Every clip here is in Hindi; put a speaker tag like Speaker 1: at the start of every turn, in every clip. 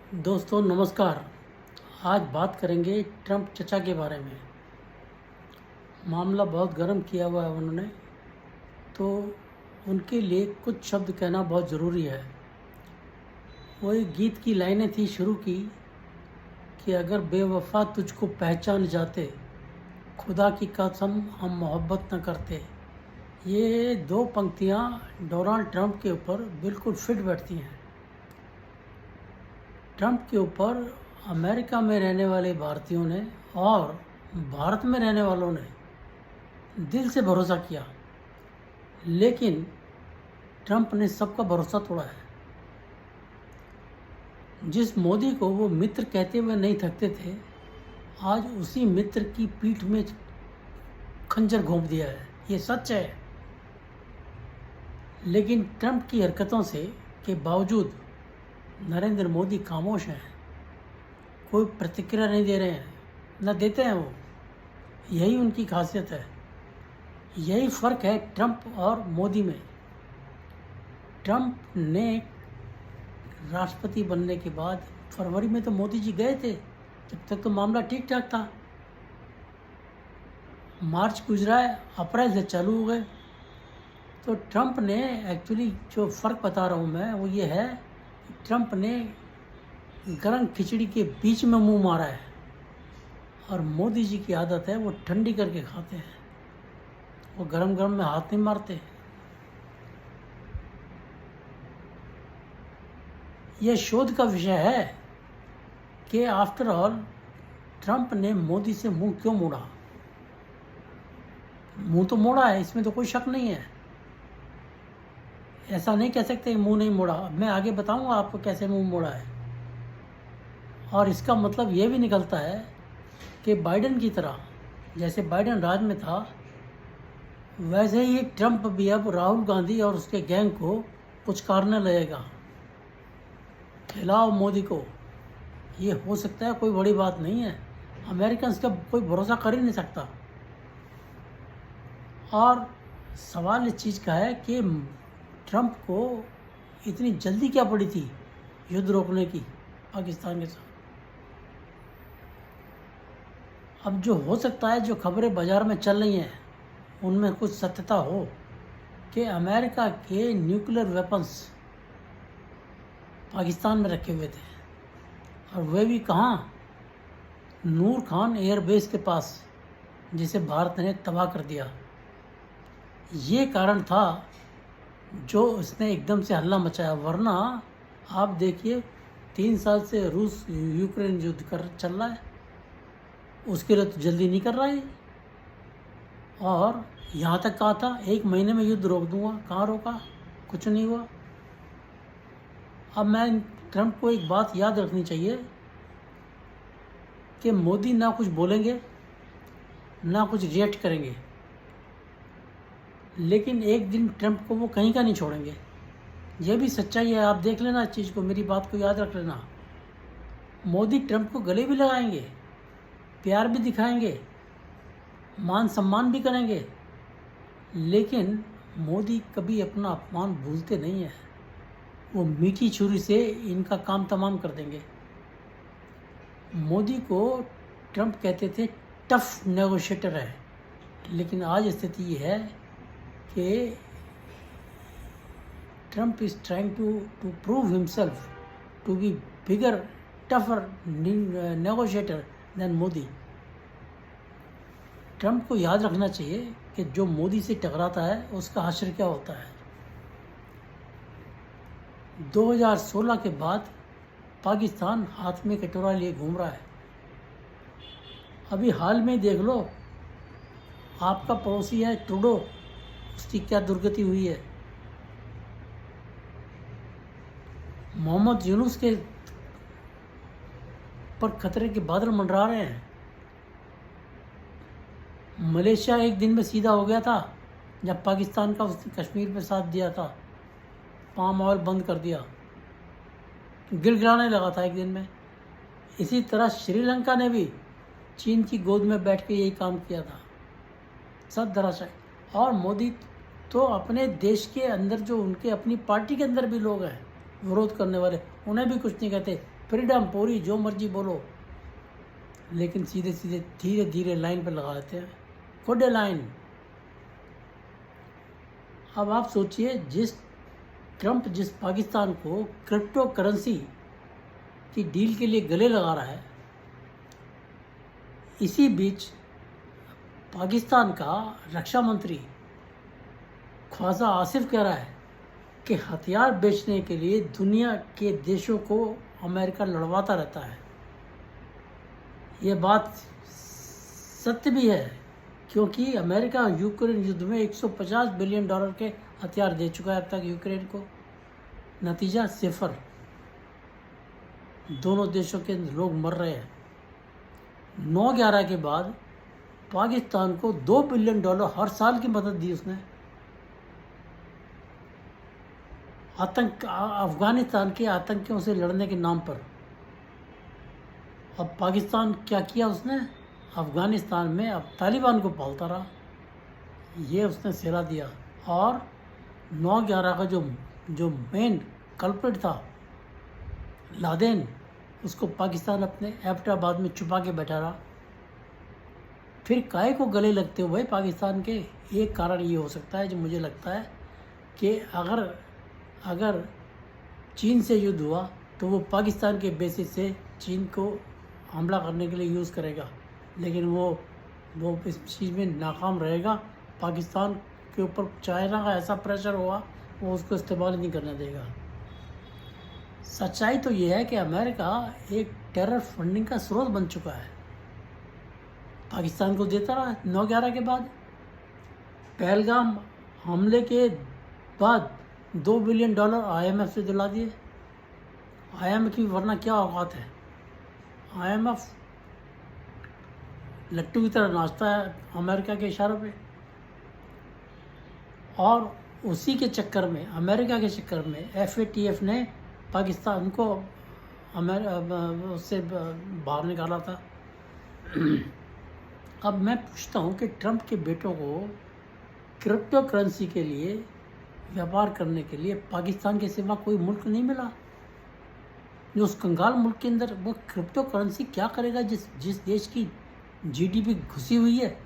Speaker 1: दोस्तों नमस्कार। आज बात करेंगे ट्रंप चचा के बारे में। मामला बहुत गर्म किया हुआ है उन्होंने, तो उनके लिए कुछ शब्द कहना बहुत ज़रूरी है। वो एक गीत की लाइनें थी शुरू की कि अगर बेवफा तुझको पहचान जाते, खुदा की कसम हम मोहब्बत न करते। ये दो पंक्तियाँ डोनाल्ड ट्रंप के ऊपर बिल्कुल फिट बैठती हैं। ट्रंप के ऊपर अमेरिका में रहने वाले भारतीयों ने और भारत में रहने वालों ने दिल से भरोसा किया, लेकिन ट्रंप ने सबका भरोसा तोड़ा है। जिस मोदी को वो मित्र कहते हुए नहीं थकते थे, आज उसी मित्र की पीठ में खंजर घोंप दिया है। ये सच है। लेकिन ट्रंप की हरकतों से के बावजूद नरेंद्र मोदी खामोश हैं, कोई प्रतिक्रिया नहीं दे रहे हैं, न देते हैं वो। यही उनकी खासियत है। यही फ़र्क है ट्रंप और मोदी में। ट्रंप ने राष्ट्रपति बनने के बाद फरवरी में तो मोदी जी गए थे, जब तक तो मामला ठीक ठाक था। मार्च गुजरा है, अप्रैल से चालू हो गए। तो ट्रंप ने एक्चुअली जो फ़र्क बता रहा हूँ मैं, वो ये है कि ट्रंप ने गरम खिचड़ी के बीच में मुंह मारा है, और मोदी जी की आदत है वो ठंडी करके खाते हैं। वो गरम गरम में हाथ नहीं मारते। यह शोध का विषय है कि आफ्टर ऑल ट्रंप ने मोदी से मुंह क्यों मोड़ा। मुंह तो मोड़ा है, इसमें तो कोई शक नहीं है। ऐसा नहीं कह सकते मुंह नहीं मोड़ा। मैं आगे बताऊंगा आपको कैसे मुंह मोड़ा है। और इसका मतलब ये भी निकलता है कि बाइडेन की तरह, जैसे बाइडेन राज में था, वैसे ही ट्रंप भी अब राहुल गांधी और उसके गैंग को पुचकारने लगेगा, खिलाओ मोदी को। ये हो सकता है, कोई बड़ी बात नहीं है। अमेरिकन का कोई भरोसा कर ही नहीं सकता। और सवाल इस चीज़ का है कि ट्रंप को इतनी जल्दी क्या पड़ी थी युद्ध रोकने की पाकिस्तान के साथ। अब जो हो सकता है, जो खबरें बाज़ार में चल रही हैं, उनमें कुछ सत्यता हो कि अमेरिका के न्यूक्लियर वेपन्स पाकिस्तान में रखे हुए थे, और वे भी कहाँ, नूर खान एयरबेस के पास, जिसे भारत ने तबाह कर दिया। ये कारण था जो उसने एकदम से हल्ला मचाया। वरना आप देखिए, 3 साल से रूस यूक्रेन युद्ध चल रहा है, उसके लिए तो जल्दी नहीं कर रहा है। और यहाँ तक कहा था 1 महीने में युद्ध रोक दूंगा, कहाँ रोका, कुछ नहीं हुआ। अब मैं ट्रंप को एक बात याद रखनी चाहिए कि मोदी ना कुछ बोलेंगे, ना कुछ रिएक्ट करेंगे, लेकिन एक दिन ट्रंप को वो कहीं का नहीं छोड़ेंगे। यह भी सच्चाई है। आप देख लेना इस चीज़ को, मेरी बात को याद रख लेना। मोदी ट्रंप को गले भी लगाएंगे, प्यार भी दिखाएंगे, मान सम्मान भी करेंगे, लेकिन मोदी कभी अपना अपमान भूलते नहीं हैं। वो मीठी छुरी से इनका काम तमाम कर देंगे। मोदी को ट्रंप कहते थे टफ नेगोशिएटर है, लेकिन आज स्थिति ये है कि Trump is trying to prove himself to be bigger, tougher negotiator than Modi. Trump को याद रखना चाहिए कि जो मोदी से टकराता है उसका हश्र क्या होता है। 2016 के बाद पाकिस्तान हाथ में कटोरा लिए घूम रहा है। अभी हाल में देख लो, आपका पड़ोसी है ट्रूडो, उसकी क्या दुर्गति हुई है। मोहम्मद यूनुस के पर खतरे के बादल मंडरा रहे हैं। मलेशिया एक दिन में सीधा हो गया था जब पाकिस्तान का उसने कश्मीर में साथ दिया था, पाम ऑयल बंद कर दिया, गिड़गिड़ाने लगा था एक दिन में। इसी तरह श्रीलंका ने भी चीन की गोद में बैठ के यही काम किया था, सब धराशायी। और मोदी तो अपने देश के अंदर, जो उनके अपनी पार्टी के अंदर भी लोग हैं विरोध करने वाले, उन्हें भी कुछ नहीं कहते। फ्रीडम पूरी, जो मर्जी बोलो, लेकिन सीधे सीधे धीरे धीरे लाइन पर लगा देते हैं, गुड लाइन। अब आप सोचिए, ट्रंप जिस पाकिस्तान को क्रिप्टो करेंसी की डील के लिए गले लगा रहा है, इसी बीच पाकिस्तान का रक्षा मंत्री ख्वाजा आसिफ कह रहा है कि हथियार बेचने के लिए दुनिया के देशों को अमेरिका लड़वाता रहता है। ये बात सत्य भी है, क्योंकि अमेरिका यूक्रेन युद्ध में $150 बिलियन के हथियार दे चुका है अब तक यूक्रेन को। नतीजा सिफर, दोनों देशों के लोग मर रहे हैं। 9/11 के बाद पाकिस्तान को $2 बिलियन हर साल की मदद दी उसने। अफगानिस्तान के आतंकियों से लड़ने के नाम पर। अब पाकिस्तान क्या किया उसने? अफगानिस्तान में अब तालिबान को पालता रहा, ये उसने सिला दिया। और 9/11 का जो मेन कल्प्रिट था लादेन, उसको पाकिस्तान अपने एबटाबाद में छुपा के बैठा रहा। फिर काहे को गले लगते हो भाई पाकिस्तान के? एक कारण ये हो सकता है, जो मुझे लगता है कि अगर चीन से युद्ध हुआ तो वो पाकिस्तान के बेसिस से चीन को हमला करने के लिए यूज़ करेगा, लेकिन वो इस चीज़ में नाकाम रहेगा। पाकिस्तान के ऊपर चाइना का ऐसा प्रेशर हुआ, वो उसको इस्तेमाल नहीं करने देगा। सच्चाई तो ये है कि अमेरिका एक टेरर फंडिंग का स्रोत बन चुका है, पाकिस्तान को देता रहा। 9/11 के बाद, पहलगाम हमले के बाद $2 बिलियन IMF से दिला दिए। IMF की वरना क्या औकात है? IMF लट्टू की तरह नाचता है अमेरिका के इशारों पे। और उसी के चक्कर में, अमेरिका के चक्कर में FATF ने पाकिस्तान को उससे बाहर निकाला था। अब मैं पूछता हूँ कि ट्रंप के बेटों को क्रिप्टो करेंसी के लिए व्यापार करने के लिए पाकिस्तान के सिवा कोई मुल्क नहीं मिला? जो उस कंगाल मुल्क के अंदर वो क्रिप्टो करेंसी क्या करेगा? जिस देश की GDP घुसी हुई है,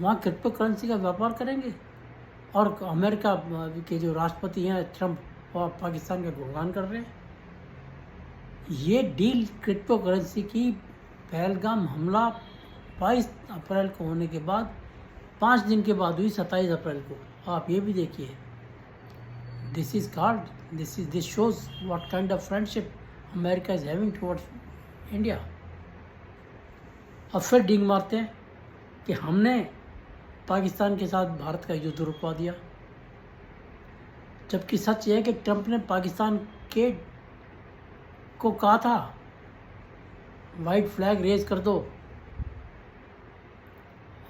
Speaker 1: वहाँ क्रिप्टो करेंसी का व्यापार करेंगे। और अमेरिका के जो राष्ट्रपति हैं ट्रंप, और पाकिस्तान का गुणगान कर रहे हैं। ये डील क्रिप्टो करेंसी की पहलगाम हमला 22 अप्रैल को होने के बाद 5 दिन के बाद हुई, 27 अप्रैल को। आप ये भी देखिए, this shows what kind of friendship America is having towards India. अब फिर डींग मारते हैं कि हमने पाकिस्तान के साथ भारत का युद्ध रुकवा दिया, जबकि सच ये है कि ट्रंप ने पाकिस्तान को कहा था वाइट फ्लैग रेज कर दो,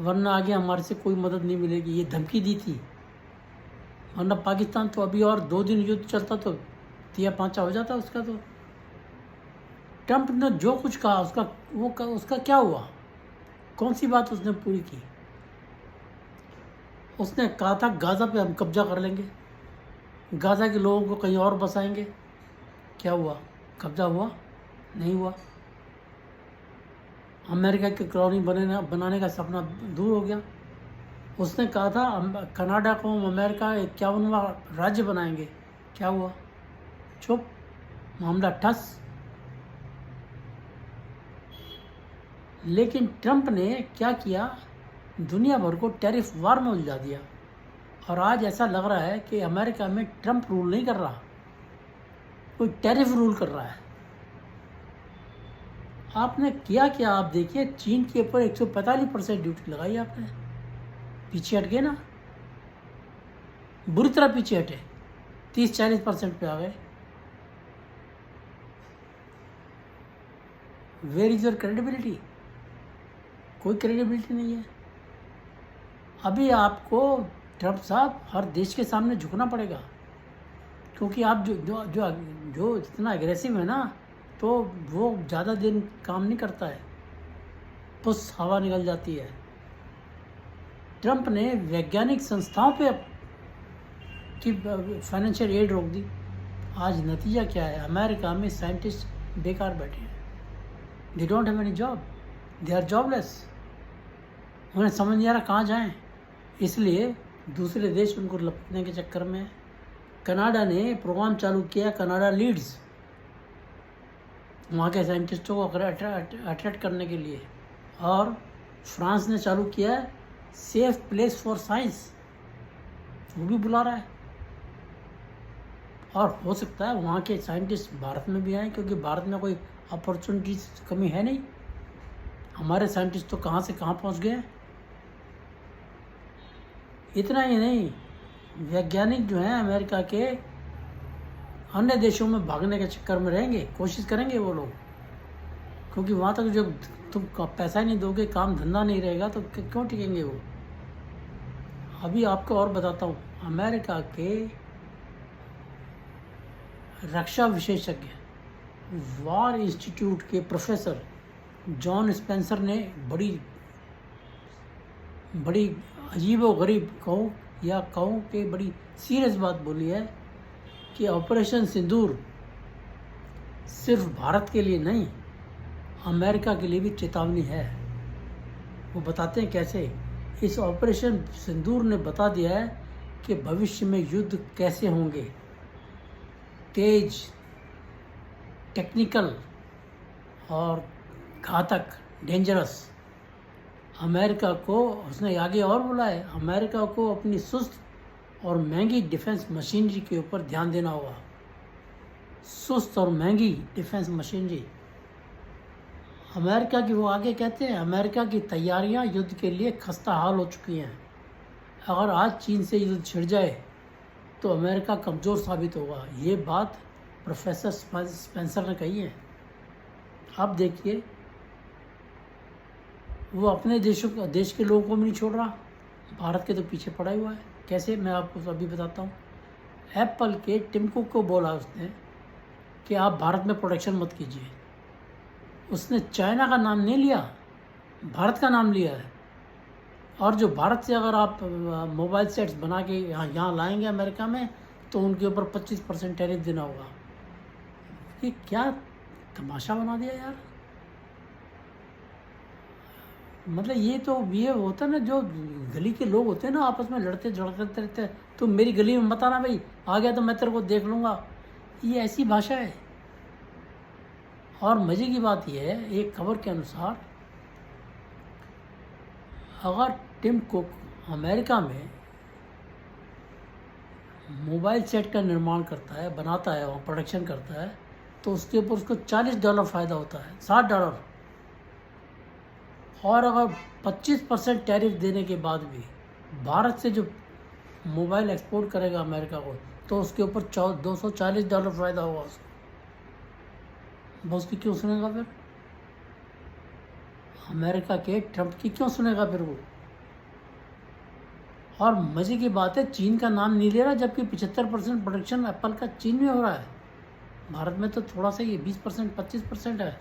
Speaker 1: वरना आगे हमारे से कोई मदद नहीं मिलेगी। ये धमकी दी थी, वरना पाकिस्तान तो अभी और 2 दिन युद्ध चलता तो 3-5 हो जाता उसका। तो ट्रंप ने जो कुछ कहा उसका क्या हुआ? कौन सी बात उसने पूरी की? उसने कहा था गाज़ा पे हम कब्जा कर लेंगे, गाज़ा के लोगों को कहीं और बसाएंगे। क्या हुआ? कब्जा हुआ? नहीं हुआ। अमेरिका की कॉलोनी बनाने का सपना दूर हो गया। उसने कहा था कनाडा को हम अमेरिका 51वां राज्य बनाएंगे। क्या हुआ? चुप, मामला ठस। लेकिन ट्रंप ने क्या किया? दुनिया भर को टैरिफ वार में उलझा दिया। और आज ऐसा लग रहा है कि अमेरिका में ट्रंप रूल नहीं कर रहा, कोई टैरिफ रूल कर रहा है। आपने किया क्या? आप देखिए, चीन के ऊपर 145% ड्यूटी लगाई आपने। पीछे हट गए ना, बुरी तरह पीछे हटे, 30-40% पे आ गए। Where is your credibility? कोई क्रेडिबिलिटी नहीं है। अभी आपको ट्रंप साहब हर देश के सामने झुकना पड़ेगा, क्योंकि आप जो जितना एग्रेसिव है ना, तो वो ज़्यादा दिन काम नहीं करता है, बस हवा निकल जाती है। ट्रंप ने वैज्ञानिक संस्थाओं पे की फाइनेंशियल एड रोक दी। आज नतीजा क्या है? अमेरिका में साइंटिस्ट बेकार बैठे हैं, they don't have any job, they are jobless. उन्हें समझ नहीं आ रहा कहाँ जाएं, इसलिए दूसरे देश उनको लपटने के चक्कर में। कनाडा ने प्रोग्राम चालू किया, कनाडा लीड्स, वहाँ के साइंटिस्टों को अट्रैक्ट करने के लिए। और फ्रांस ने चालू किया है सेफ प्लेस फॉर साइंस, वो भी बुला रहा है। और हो सकता है वहाँ के साइंटिस्ट भारत में भी आए, क्योंकि भारत में कोई अपॉर्चुनिटीज कमी है नहीं। हमारे साइंटिस्ट तो कहाँ से कहाँ पहुँच गए। इतना ही नहीं, वैज्ञानिक जो हैं अमेरिका के अन्य देशों में भागने के चक्कर में रहेंगे, कोशिश करेंगे वो लोग, क्योंकि वहाँ तक जो तुम पैसा ही नहीं दोगे, काम धंधा नहीं रहेगा, तो क्यों टिकेंगे वो। अभी आपको और बताता हूँ, अमेरिका के रक्षा विशेषज्ञ वॉर इंस्टीट्यूट के प्रोफेसर जॉन स्पेंसर ने बड़ी अजीब व गरीब कहूँ कि बड़ी सीरियस बात बोली है कि ऑपरेशन सिंदूर सिर्फ भारत के लिए नहीं, अमेरिका के लिए भी चेतावनी है। वो बताते हैं कैसे। इस ऑपरेशन सिंदूर ने बता दिया है कि भविष्य में युद्ध कैसे होंगे, तेज, टेक्निकल और घातक, डेंजरस। अमेरिका को, उसने आगे और बोला है, अमेरिका को अपनी सुस्त और महंगी डिफेंस मशीनरी के ऊपर ध्यान देना होगा। सुस्त और महंगी डिफेंस मशीनरी अमेरिका की, वो आगे कहते हैं अमेरिका की तैयारियां युद्ध के लिए खस्ता हाल हो चुकी हैं। अगर आज चीन से युद्ध छिड़ जाए तो अमेरिका कमज़ोर साबित होगा। ये बात प्रोफेसर स्पेंसर ने कही है। अब देखिए, वो अपने देश के लोगों को भी नहीं छोड़ रहा, भारत के तो पीछे पड़ा हुआ है। कैसे, मैं आपको अभी बताता हूँ। एप्पल के टिम कुक को बोला उसने कि आप भारत में प्रोडक्शन मत कीजिए। उसने चाइना का नाम नहीं लिया, भारत का नाम लिया है। और जो भारत से अगर आप मोबाइल सेट्स बना के यहाँ लाएंगे अमेरिका में, तो उनके ऊपर 25% टैरिफ देना होगा। ये क्या तमाशा बना दिया यार। मतलब ये होता है ना, जो गली के लोग होते हैं ना, आपस में लड़ते झगड़ते रहते हैं, तुम मेरी गली में मत आना भाई, आ गया तो मैं तेरे को देख लूँगा। ये ऐसी भाषा है। और मज़े की बात यह है, एक खबर के अनुसार अगर टिम कुक अमेरिका में मोबाइल सेट का निर्माण करता है, बनाता है और प्रोडक्शन करता है, तो उसके ऊपर उसको $40 फ़ायदा होता है, $60। और अगर 25% टैरिफ देने के बाद भी भारत से जो मोबाइल एक्सपोर्ट करेगा अमेरिका को, तो उसके ऊपर $240 फ़ायदा होगा उसको। उसकी क्यों सुनेगा फिर? अमेरिका के ट्रंप की क्यों सुनेगा फिर वो? और मज़े की बात है, चीन का नाम नहीं ले रहा, जबकि 75% प्रोडक्शन एप्पल का चीन में हो रहा है। भारत में तो थोड़ा सा ये 20%, 25% है।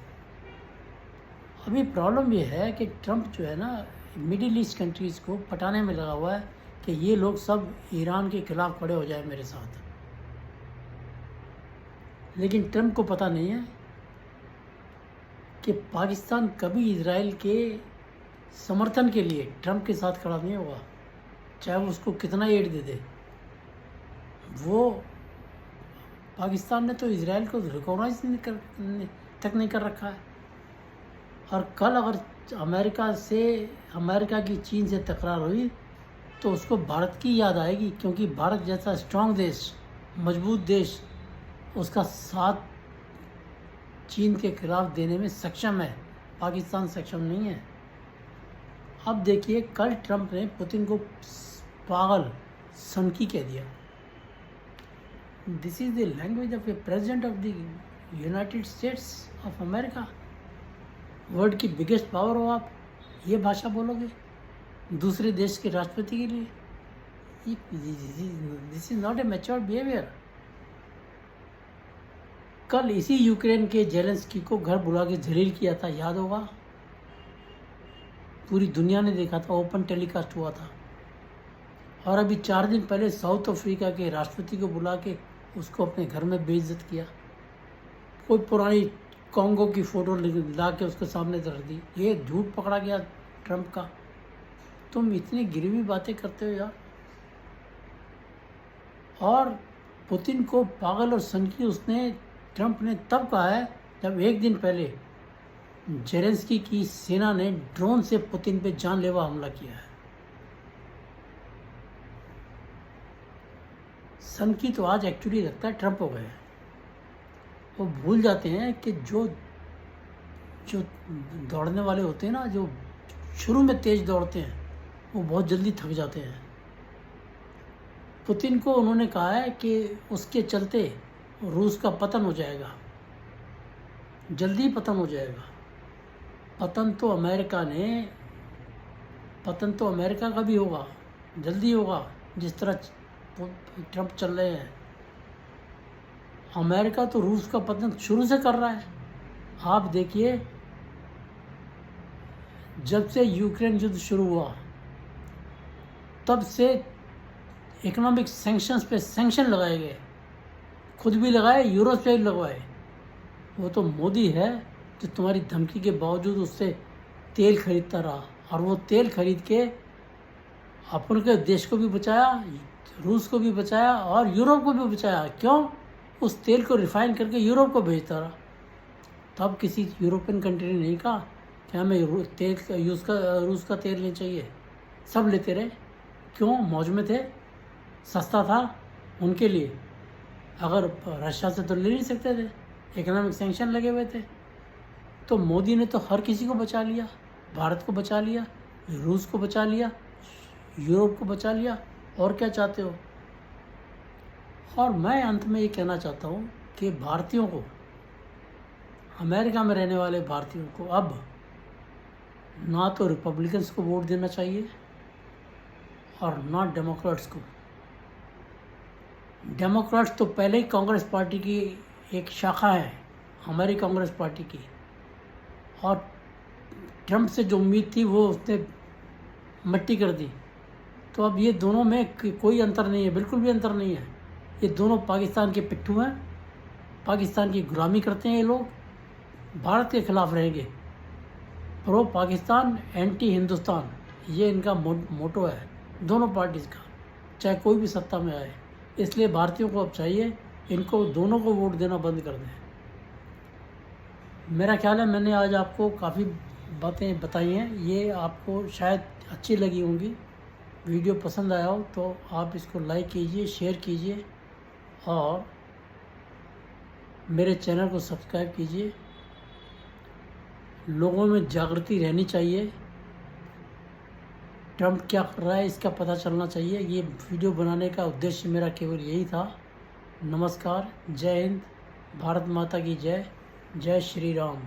Speaker 1: अभी प्रॉब्लम ये है कि ट्रंप जो है ना, मिडिल ईस्ट कंट्रीज़ को पटाने में लगा हुआ है कि ये लोग सब ईरान के खिलाफ खड़े हो जाए मेरे साथ। लेकिन ट्रंप को पता नहीं है कि पाकिस्तान कभी इजराइल के समर्थन के लिए ट्रंप के साथ खड़ा नहीं होगा, चाहे वो उसको कितना एड दे दे। वो पाकिस्तान ने तो इजराइल को रिकॉग्नाइज तक नहीं कर रखा है। और कल अगर अमेरिका की चीन से तकरार हुई तो उसको भारत की याद आएगी, क्योंकि भारत जैसा स्ट्रांग देश, मजबूत देश, उसका साथ चीन के खिलाफ देने में सक्षम है। पाकिस्तान सक्षम नहीं है। अब देखिए, कल ट्रंप ने पुतिन को पागल, सनकी कह दिया। This is the language of A president of the United states of America. World की बिगेस्ट पावर हो आप, ये भाषा बोलोगे दूसरे देश के राष्ट्रपति के लिए? This is not a mature behaviour. कल इसी यूक्रेन के जेलेंस्की को घर बुला के जलील किया था, याद होगा? पूरी दुनिया ने देखा था, ओपन टेलीकास्ट हुआ था। और अभी 4 दिन पहले साउथ अफ्रीका के राष्ट्रपति को बुला के उसको अपने घर में बेइज्जत किया। कोई पुरानी कॉन्गो की फ़ोटो ला के उसके सामने रख दी। ये झूठ पकड़ा गया ट्रंप का। तुम इतनी गिरवी बातें करते हो यार। और पुतिन को पागल और सनकी उसने ट्रंप ने तब कहा है जब एक दिन पहले जेलेंस्की की सेना ने ड्रोन से पुतिन पे जानलेवा हमला किया है। सनकी तो आज एक्चुअली लगता है ट्रंप हो गए हैं। वो भूल जाते हैं कि जो जो दौड़ने वाले होते हैं ना, जो शुरू में तेज दौड़ते हैं, वो बहुत जल्दी थक जाते हैं। पुतिन को उन्होंने कहा है कि उसके चलते रूस का पतन हो जाएगा, जल्दी पतन हो जाएगा। पतन तो अमेरिका का भी होगा, जल्दी होगा, जिस तरह ट्रंप चल रहे हैं। अमेरिका तो रूस का पतन शुरू से कर रहा है। आप देखिए, जब से यूक्रेन युद्ध शुरू हुआ तब से इकोनॉमिक सैंक्शंस पे सैंक्शन लगाए गए, खुद भी लगाए, यूरोप से भी लगवाए। वो तो मोदी है जो तुम्हारी धमकी के बावजूद उससे तेल खरीदता रहा, और वो तेल खरीद के अपने देश को भी बचाया, रूस को भी बचाया और यूरोप को भी बचाया। क्यों? उस तेल को रिफाइन करके यूरोप को भेजता रहा। तब किसी यूरोपियन कंट्री ने नहीं कहा कि हमें रूस का तेल नहीं चाहिए। सब लेते रहे। क्यों? मौज में थे, सस्ता था उनके लिए। अगर रशिया से तो ले नहीं सकते थे, इकोनॉमिक सैंक्शन लगे हुए थे। तो मोदी ने तो हर किसी को बचा लिया, भारत को बचा लिया, रूस को बचा लिया, यूरोप को बचा लिया। और क्या चाहते हो? और मैं अंत में ये कहना चाहता हूँ कि भारतीयों को, अमेरिका में रहने वाले भारतीयों को अब ना तो रिपब्लिकन्स को वोट देना चाहिए और ना डेमोक्रेट्स को। डेमोक्रेट्स तो पहले ही कांग्रेस पार्टी की एक शाखा है, हमारी कांग्रेस पार्टी की, और ट्रंप से जो उम्मीद थी वो उसने मिट्टी कर दी। तो अब ये दोनों में कोई अंतर नहीं है, बिल्कुल भी अंतर नहीं है। ये दोनों पाकिस्तान के पिट्ठू हैं, पाकिस्तान की गुलामी करते हैं। ये लोग भारत के खिलाफ रहेंगे, प्रो पाकिस्तान एंटी हिंदुस्तान, ये इनका मोटो है दोनों पार्टीज़ का, चाहे कोई भी सत्ता में आए। इसलिए भारतीयों को अब चाहिए इनको दोनों को वोट देना बंद कर दें। मेरा ख्याल है मैंने आज आपको काफ़ी बातें बताई हैं, ये आपको शायद अच्छी लगी होंगी। वीडियो पसंद आया हो तो आप इसको लाइक कीजिए, शेयर कीजिए और मेरे चैनल को सब्सक्राइब कीजिए। लोगों में जागृति रहनी चाहिए, ट्रंप क्या कर रहा है इसका पता चलना चाहिए। ये वीडियो बनाने का उद्देश्य मेरा केवल यही था। नमस्कार, जय हिंद, भारत माता की जय, जय श्री राम।